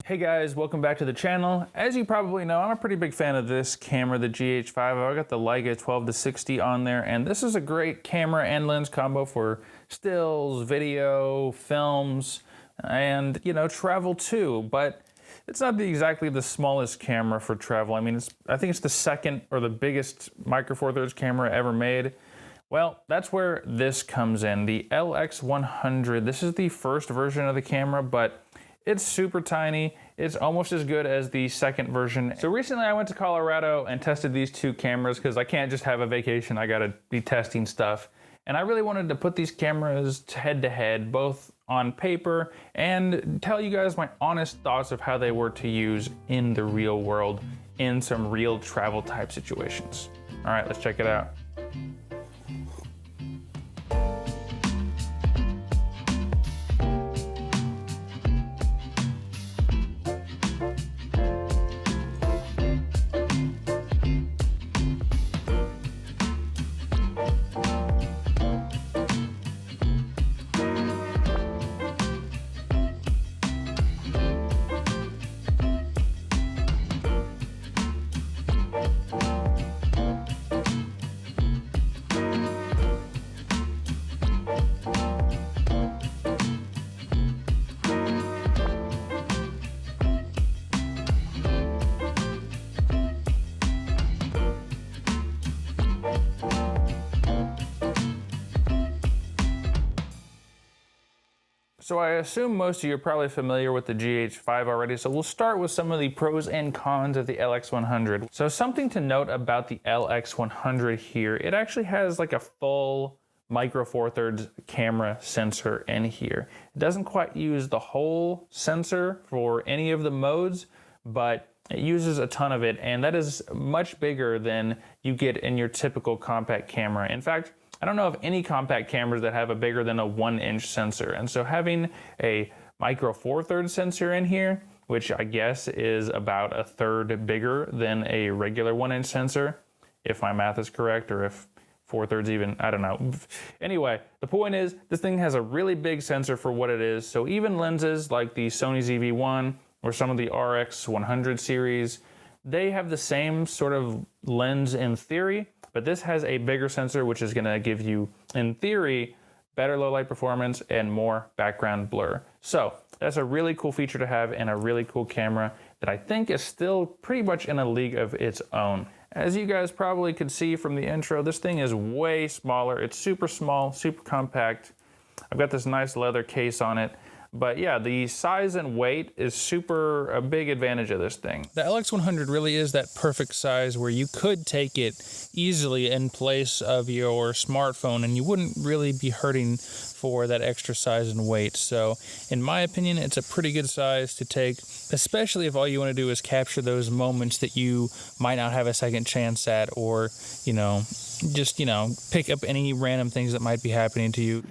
Hey guys, welcome back to the channel. As you probably know, I'm a pretty big fan of this camera, the GH5. I've got the Leica 12-60 on there, and this is a great camera and lens combo for stills, video, films, and travel too. But it's not exactly the smallest camera for travel. I mean, I think it's the second or the biggest micro four thirds camera ever made. Well, that's where this comes in, the Lx100. This is the first version of the camera, but it's super tiny. It's almost as good as the second version. So recently I went to Colorado and tested these two cameras because I can't just have a vacation. I gotta be testing stuff. And I really wanted to put these cameras head to head, both on paper, and tell you guys my honest thoughts of how they were to use in the real world in some real travel type situations. All right, let's check it out. So I assume most of you are probably familiar with the GH5 already, so we'll start with some of the pros and cons of the Lx100. So something to note about the Lx100 here, it actually has like a full micro four thirds camera sensor in here. It doesn't quite use the whole sensor for any of the modes, but it uses a ton of it, and that is much bigger than you get in your typical compact camera. In fact, I don't know of any compact cameras that have a bigger than a 1-inch sensor. And so having a micro four thirds sensor in here, which I guess is about a third bigger than a regular 1-inch sensor, if my math is correct, or if 4/3 even, I don't know. Anyway, the point is this thing has a really big sensor for what it is. So even lenses like the Sony ZV-1 or some of the RX100 series, they have the same sort of lens in theory, but this has a bigger sensor, which is gonna give you, in theory, better low light performance and more background blur. So that's a really cool feature to have and a really cool camera that I think is still pretty much in a league of its own. As you guys probably could see from the intro, this thing is way smaller. It's super small, super compact. I've got this nice leather case on it. But yeah, the size and weight is a big advantage of this thing. The Lx100 really is that perfect size where you could take it easily in place of your smartphone and you wouldn't really be hurting for that extra size and weight. So in my opinion, it's a pretty good size to take, especially if all you want to do is capture those moments that you might not have a second chance at, or, just, pick up any random things that might be happening to you.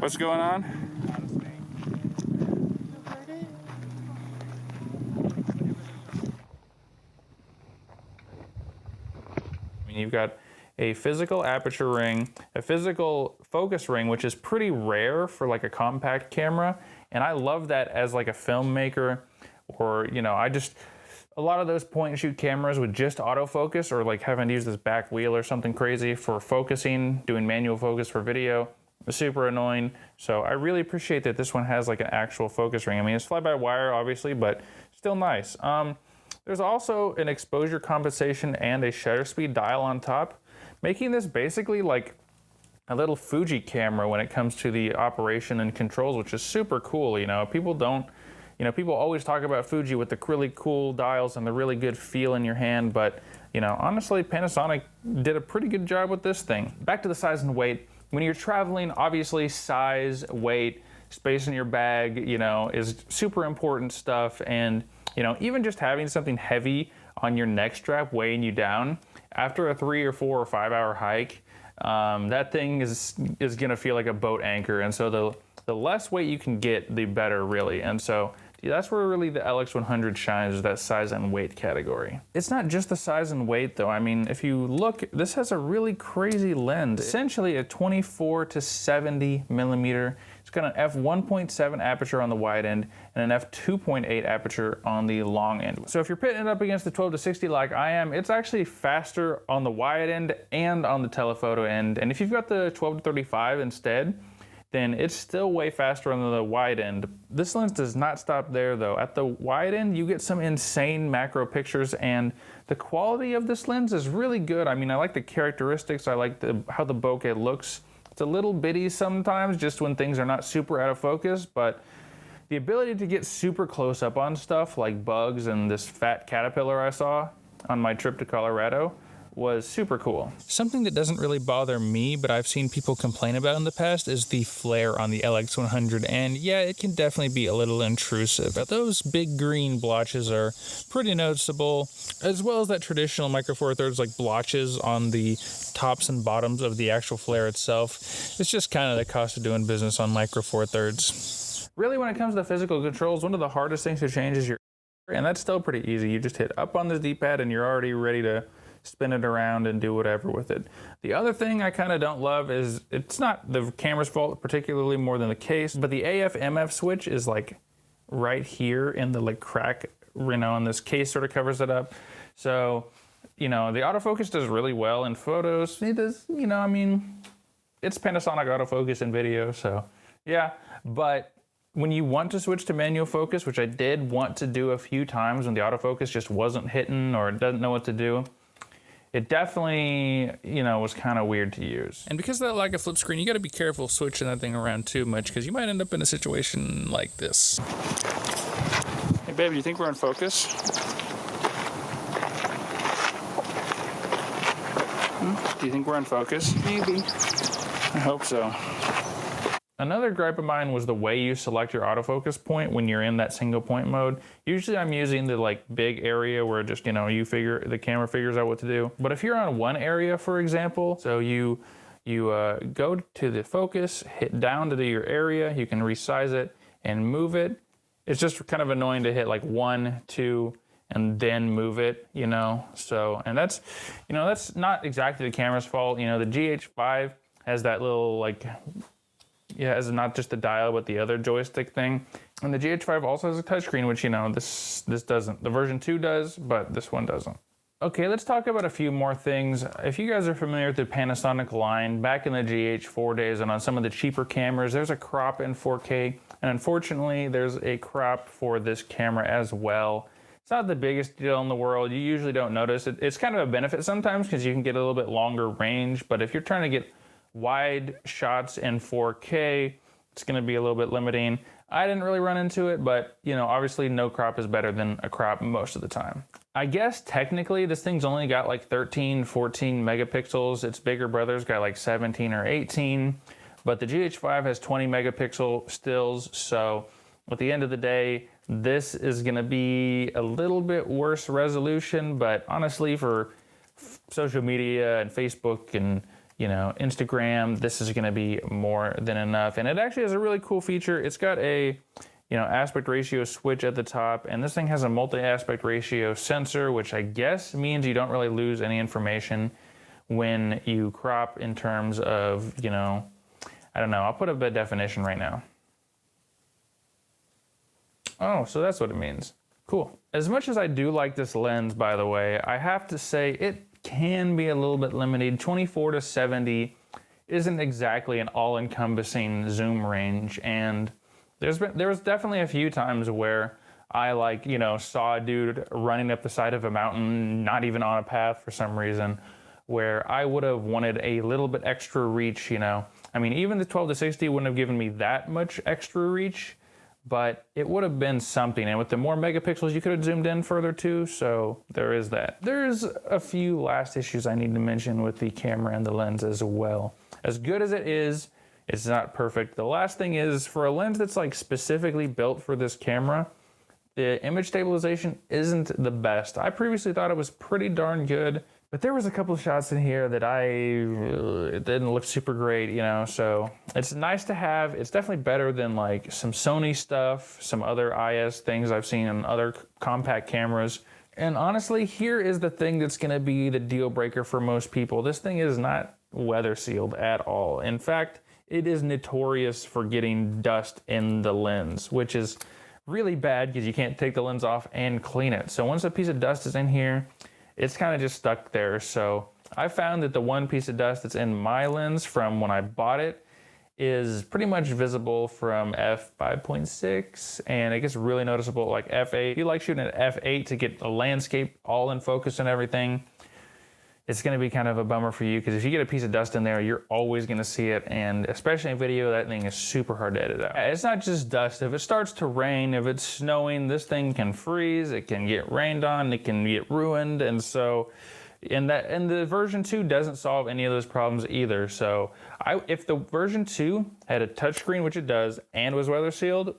What's going on? You've got a physical aperture ring, a physical focus ring, which is pretty rare for like a compact camera. And I love that as like a filmmaker, or, a lot of those point and shoot cameras with just autofocus, or like having to use this back wheel or something crazy for focusing, doing manual focus for video, is super annoying. So I really appreciate that this one has like an actual focus ring. I mean, it's fly-by-wire obviously, but still nice. There's also an exposure compensation and a shutter speed dial on top, making this basically like a little Fuji camera when it comes to the operation and controls, which is super cool. People always talk about Fuji with the really cool dials and the really good feel in your hand, but honestly, Panasonic did a pretty good job with this thing. Back to the size and weight. When you're traveling, obviously size, weight, space in your bag, is super important stuff. And even just having something heavy on your neck strap weighing you down after a 3 or 4 or 5 hour hike, that thing is gonna feel like a boat anchor. And so the less weight you can get, the better, really. And so That's where really the Lx100 shines, is that size and weight category. It's not just the size and weight though. I mean, if you look, this has a really crazy lens. Essentially a 24 to 70 millimeter. It's got an f1.7 aperture on the wide end and an f2.8 aperture on the long end. So if you're pitting it up against the 12 to 60 like I am, it's actually faster on the wide end and on the telephoto end. And if you've got the 12 to 35 instead, then it's still way faster on the wide end. This lens does not stop there though. At the wide end, you get some insane macro pictures, and the quality of this lens is really good. I mean, I like the characteristics, I like how the bokeh looks. It's a little bitty sometimes, just when things are not super out of focus, but the ability to get super close up on stuff like bugs and this fat caterpillar I saw on my trip to Colorado was super cool. Something that doesn't really bother me, but I've seen people complain about in the past, is the flare on the Lx100, and yeah, it can definitely be a little intrusive. Those big green blotches are pretty noticeable, as well as that traditional Micro Four Thirds like blotches on the tops and bottoms of the actual flare itself. It's just kind of the cost of doing business on Micro Four Thirds. Really, when it comes to the physical controls, one of the hardest things to change is your, and that's still pretty easy. You just hit up on the D-pad and you're already ready to spin it around and do whatever with it. The other thing I kind of don't love is, it's not the camera's fault particularly more than the case, but the AF MF switch is like right here in the like crack, you know, and this case sort of covers it up. So, you know, the autofocus does really well in photos. It does, you know, I mean, it's Panasonic autofocus in video, so yeah. But when you want to switch to manual focus, which I did want to do a few times when the autofocus just wasn't hitting or it doesn't know what to do, it definitely, you know, was kind of weird to use. And because of that Leica flip screen, you got to be careful switching that thing around too much, because you might end up in a situation like this. Hey babe, do you think we're in focus? Do you think we're in focus? Maybe. I hope so. Another gripe of mine was the way you select your autofocus point when you're in that single point mode. Usually I'm using the like big area where just, you know, the camera figures out what to do. But if you're on one area, for example, so you go to the focus, hit down to your area, you can resize it and move it. It's just kind of annoying to hit like 1, 2, and then move it, you know? So, and that's, you know, that's not exactly the camera's fault. You know, the GH5 has that little like, yeah, it's not just the dial, but the other joystick thing. And the GH5 also has a touchscreen, which, you know, this doesn't. The version 2 does, but this one doesn't. Okay, let's talk about a few more things. If you guys are familiar with the Panasonic line, back in the GH4 days and on some of the cheaper cameras, there's a crop in 4K. And unfortunately, there's a crop for this camera as well. It's not the biggest deal in the world. You usually don't notice it. It's kind of a benefit sometimes because you can get a little bit longer range, but if you're trying to get wide shots in 4K, it's going to be a little bit limiting. I didn't really run into it, but you know, obviously no crop is better than a crop most of the time. I guess technically this thing's only got like 13, 14 megapixels. Its bigger brother's got like 17 or 18, but the GH5 has 20 megapixel stills. So at the end of the day, this is going to be a little bit worse resolution, but honestly for social media and Facebook and, you know, Instagram, this is going to be more than enough. And it actually has a really cool feature. It's got a, you know, aspect ratio switch at the top, and this thing has a multi-aspect ratio sensor, which I guess means you don't really lose any information when you crop in terms of, you know, I don't know. I'll put up a definition right now. Oh, so that's what it means. Cool. As much as I do like this lens, by the way, I have to say it can be a little bit limited. 24 to 70 isn't exactly an all-encompassing zoom range, and there was definitely a few times where I, like, you know, saw a dude running up the side of a mountain, not even on a path for some reason, where I would have wanted a little bit extra reach, you know. I mean, even the 12 to 60 wouldn't have given me that much extra reach, but it would have been something. And with the more megapixels, you could have zoomed in further too, so there is that. There's a few last issues I need to mention with the camera and the lens as well. As good as it is, it's not perfect. The last thing is, for a lens that's like specifically built for this camera, the image stabilization isn't the best. I previously thought it was pretty darn good. But there was a couple of shots in here that it didn't look super great, you know, so it's nice to have. It's definitely better than like some Sony stuff, some other IS things I've seen on other compact cameras. And honestly, here is the thing that's gonna be the deal breaker for most people. This thing is not weather sealed at all. In fact, it is notorious for getting dust in the lens, which is really bad because you can't take the lens off and clean it. So once a piece of dust is in here, it's kind of just stuck there. So I found that the one piece of dust that's in my lens from when I bought it is pretty much visible from f5.6, and it gets really noticeable like f8. If you like shooting at f8 to get a landscape all in focus and everything, it's gonna be kind of a bummer for you, because if you get a piece of dust in there, you're always gonna see it, and especially in video, that thing is super hard to edit out. It's not just dust. If it starts to rain, if it's snowing, this thing can freeze, it can get rained on, it can get ruined, and so, and the version 2 doesn't solve any of those problems either. So if the version 2 had a touchscreen, which it does, and was weather sealed,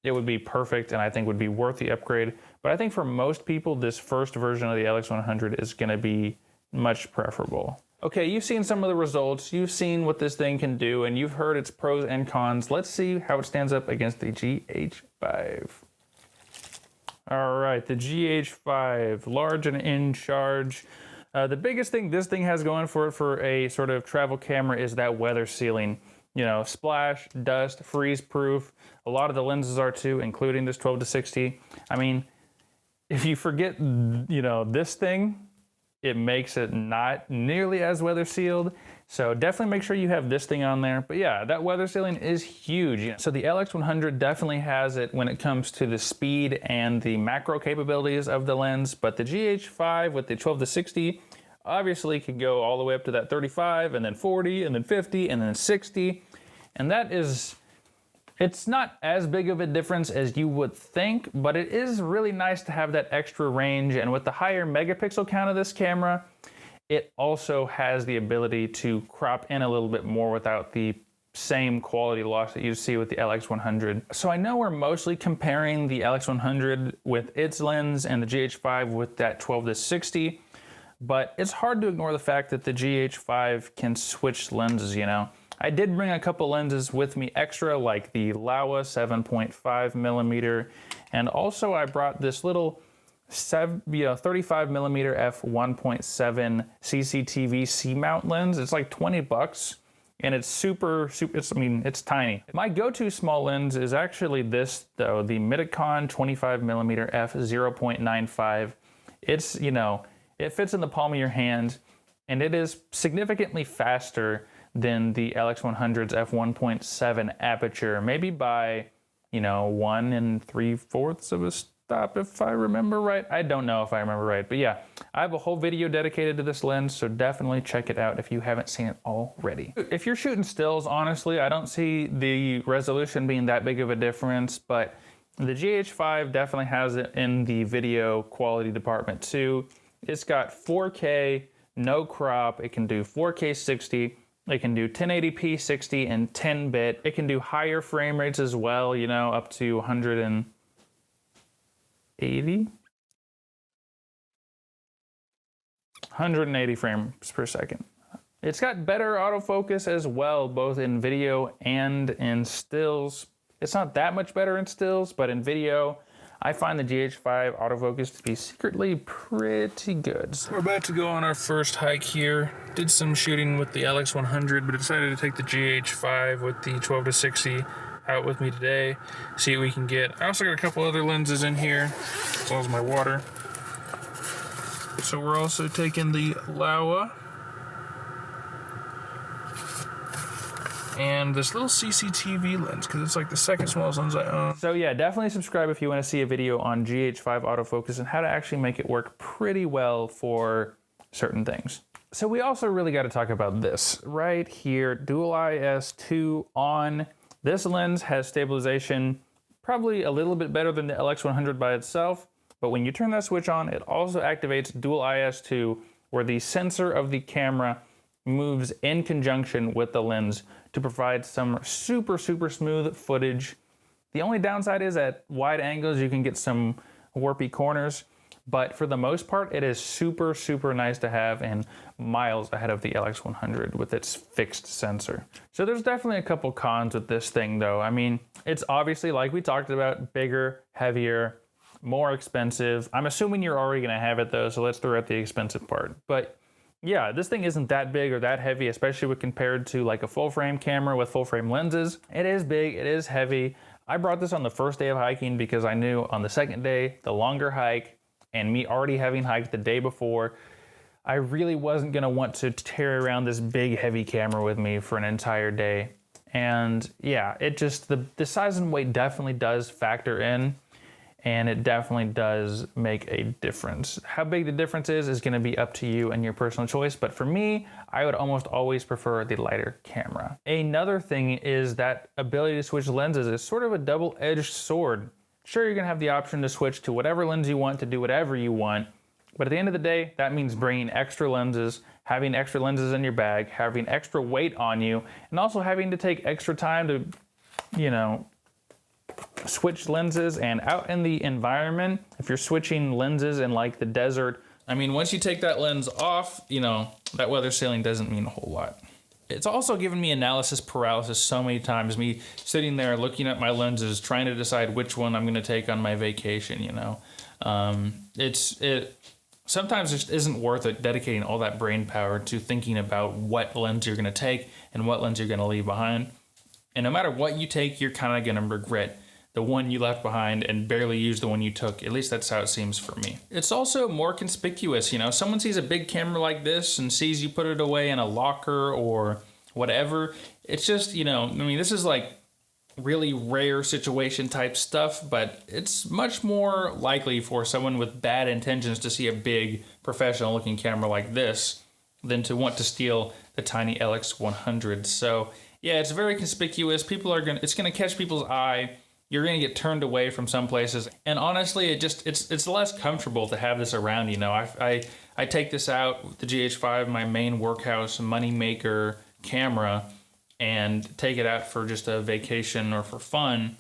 it would be perfect, and I think would be worth the upgrade. But I think for most people, this first version of the Lx100 is gonna be much preferable. Okay, you've seen some of the results, you've seen what this thing can do, and you've heard its pros and cons. Let's see how it stands up against the GH5. All right, the GH5, large and in charge. The biggest thing this thing has going for it for a sort of travel camera is that weather sealing. You know, splash, dust, freeze proof. A lot of the lenses are too, including this 12-60. I mean, if you forget, you know, this thing, it makes it not nearly as weather sealed. So definitely make sure you have this thing on there. But yeah, that weather sealing is huge. So the Lx100 definitely has it when it comes to the speed and the macro capabilities of the lens. But the GH5 with the 12-60 obviously can go all the way up to that 35 and then 40 and then 50 and then 60. And that is, it's not as big of a difference as you would think, but it is really nice to have that extra range. And with the higher megapixel count of this camera, it also has the ability to crop in a little bit more without the same quality loss that you see with the Lx100. So I know we're mostly comparing the Lx100 with its lens and the GH5 with that 12-60, but it's hard to ignore the fact that the GH5 can switch lenses, you know. I did bring a couple lenses with me extra, like the Laowa 7.5mm, and also I brought this little 35mm f1.7 CCTV C-mount lens. It's like 20 bucks, and it's super, it's tiny. My go-to small lens is actually this though, the Medicon 25mm f0.95. It's, you know, it fits in the palm of your hand, and it is significantly faster than the Lx100's f1.7 aperture, maybe by, you know, 1 3/4 of a stop, if I remember right. I don't know if I remember right, but yeah, I have a whole video dedicated to this lens, so definitely check it out if you haven't seen it already. If you're shooting stills, honestly, I don't see the resolution being that big of a difference, but the GH5 definitely has it in the video quality department too. It's got 4K, no crop, it can do 4K 60, it can do 1080p 60 and 10-bit. It can do higher frame rates as well, you know, up to 180 frames per second. It's got better autofocus as well, both in video and in stills. It's not that much better in stills, but in video, I find the GH5 autofocus to be secretly pretty good. So we're about to go on our first hike here. Did some shooting with the Lx100, but decided to take the GH5 with the 12-60 out with me today. See what we can get. I also got a couple other lenses in here, as well as my water. So we're also taking the Laowa and this little CCTV lens, because it's like the second smallest lens I own. So yeah, definitely subscribe if you want to see a video on GH5 autofocus and how to actually make it work pretty well for certain things. So we also really got to talk about this right here, dual IS2 on. This lens has stabilization, probably a little bit better than the Lx100 by itself, but when you turn that switch on, it also activates dual IS2, where the sensor of the camera moves in conjunction with the lens to provide some super smooth footage. The only downside is at wide angles you can get some warpy corners, But for the most part, it is super, super nice to have and miles ahead of the Lx100 with its fixed sensor. So there's definitely a couple cons with this thing though. I mean, it's obviously, like we talked about, bigger, heavier, more expensive. I'm assuming you're already gonna have it though, so let's throw out the expensive part. But yeah, this thing isn't that big or that heavy, especially when compared to like a full frame camera with full frame lenses. It is big, it is heavy. I brought this on the first day of hiking because I knew on the second day, the longer hike, and me already having hiked the day before, I really wasn't gonna want to carry around this big heavy camera with me for an entire day. And yeah, it just, the size and weight definitely does factor in, and it definitely does make a difference. How big the difference is gonna be up to you and your personal choice, but for me, I would almost always prefer the lighter camera. Another thing is that ability to switch lenses is sort of a double-edged sword. Sure, you're gonna have the option to switch to whatever lens you want to do whatever you want, but at the end of the day, that means bringing extra lenses, having extra lenses in your bag, having extra weight on you, and also having to take extra time to, you know, switch lenses. And out in the environment, if you're switching lenses in like the desert, I mean, once you take that lens off, you know, that weather sealing doesn't mean a whole lot. It's also given me analysis paralysis so many times, me sitting there looking at my lenses, trying to decide which one I'm gonna take on my vacation, you know. It sometimes just isn't worth it dedicating all that brain power to thinking about what lens you're gonna take and what lens you're gonna leave behind. And no matter what you take, you're kind of gonna regret the one you left behind and barely use the one you took. At least that's how it seems for me. It's also more conspicuous, you know. Someone sees a big camera like this and sees you put it away in a locker or whatever. It's just, you know, I mean, this is like really rare situation type stuff, but it's much more likely for someone with bad intentions to see a big professional looking camera like this than to want to steal the tiny Lx100. So yeah, it's very conspicuous. It's gonna catch people's eye. You're gonna get turned away from some places. And honestly, it's less comfortable to have this around, you know. I take this out with the GH5, my main workhouse money maker camera, and take it out for just a vacation or for fun.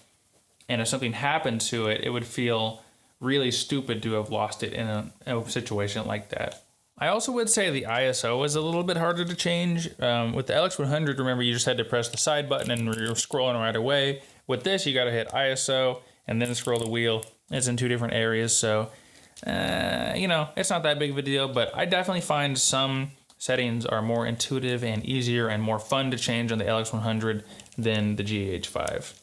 And if something happened to it, it would feel really stupid to have lost it in a situation like that. I also would say the ISO is a little bit harder to change. With the Lx100, remember, you just had to press the side button and you're scrolling right away. With this, you gotta hit ISO and then scroll the wheel. It's in two different areas, so you know, it's not that big of a deal, but I definitely find some settings are more intuitive and easier and more fun to change on the Lx100 than the GH5.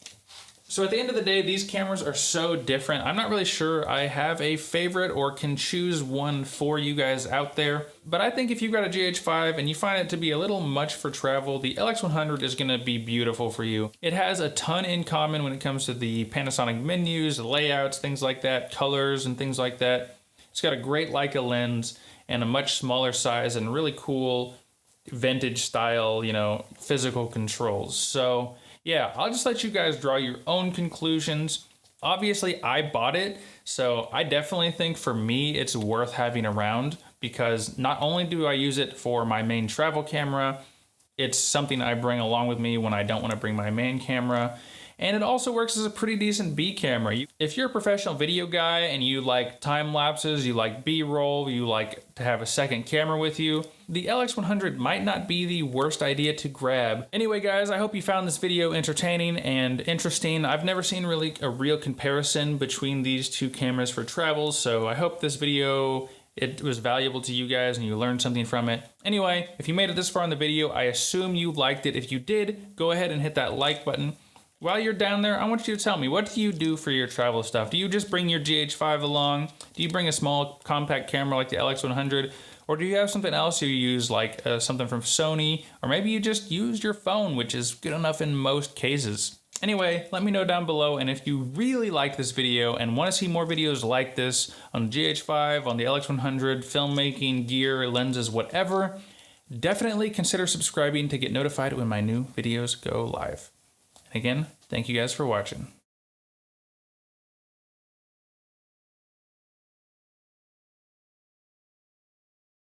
So at the end of the day, these cameras are so different. I'm not really sure I have a favorite or can choose one for you guys out there. But I think if you've got a GH5 and you find it to be a little much for travel, the Lx100 is gonna be beautiful for you. It has a ton in common when it comes to the Panasonic menus, layouts, things like that, colors and things like that. It's got a great Leica lens and a much smaller size and really cool vintage style, you know, physical controls. So yeah, I'll just let you guys draw your own conclusions. Obviously, I bought it, so I definitely think for me it's worth having around, because not only do I use it for my main travel camera, it's something I bring along with me when I don't want to bring my main camera. And it also works as a pretty decent B camera. If you're a professional video guy and you like time lapses, you like B-roll, you like to have a second camera with you, the Lx100 might not be the worst idea to grab. Anyway guys, I hope you found this video entertaining and interesting. I've never seen really a real comparison between these two cameras for travel, so I hope this video, it was valuable to you guys and you learned something from it. Anyway, if you made it this far in the video, I assume you liked it. If you did, go ahead and hit that like button. While you're down there, I want you to tell me, what do you do for your travel stuff? Do you just bring your GH5 along? Do you bring a small compact camera like the Lx100? Or do you have something else you use, like something from Sony? Or maybe you just use your phone, which is good enough in most cases. Anyway, let me know down below, and if you really like this video and want to see more videos like this on the GH5, on the Lx100, filmmaking, gear, lenses, whatever, definitely consider subscribing to get notified when my new videos go live. And again, thank you guys for watching.